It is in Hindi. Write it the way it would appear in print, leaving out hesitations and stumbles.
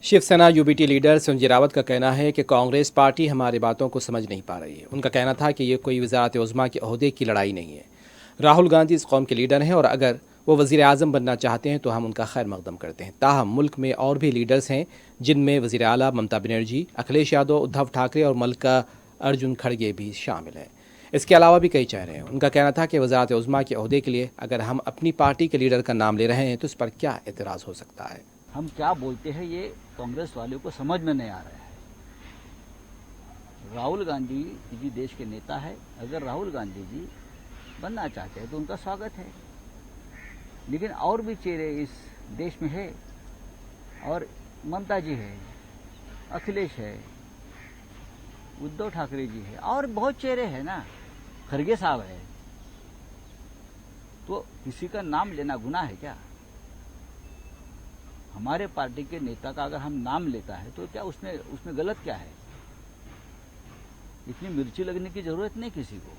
शिवसेना यूबीटी लीडर संजय रावत का कहना है कि कांग्रेस पार्टी हमारी बातों को समझ नहीं पा रही है। उनका कहना था कि ये कोई वज़ारत उज़्मा के ओहदे की लड़ाई नहीं है। राहुल गांधी इस कौम के लीडर हैं और अगर वो वज़ीर आज़म बनना चाहते हैं तो हम उनका खैर मकदम करते हैं। ताहम मुल्क में और भी लीडर्स हैं जिनमें वज़ीर आला ममता बनर्जी, अखिलेश यादव, उद्धव ठाकरे और मल्लिका अर्जुन खड़गे भी शामिल हैं। इसके अलावा भी कई चेहरे हैं। उनका कहना था कि वज़ारत उज़्मा के ओहदे के लिए अगर हम अपनी पार्टी के लीडर का नाम ले रहे हैं तो इस पर क्या एतराज़ हो सकता है। हम क्या बोलते हैं ये कांग्रेस वालों को समझ में नहीं आ रहा है। राहुल गांधी जी देश के नेता है। अगर राहुल गांधी जी बनना चाहते हैं तो उनका स्वागत है, लेकिन और भी चेहरे इस देश में है। और ममता जी है, अखिलेश है, उद्धव ठाकरे जी है, और बहुत चेहरे हैं ना, खड़गे साहब है। तो किसी का नाम लेना गुनाह है क्या? हमारे पार्टी के नेता का अगर हम नाम लेता है तो क्या उसमें गलत क्या है? इतनी मिर्ची लगने की जरूरत नहीं किसी को।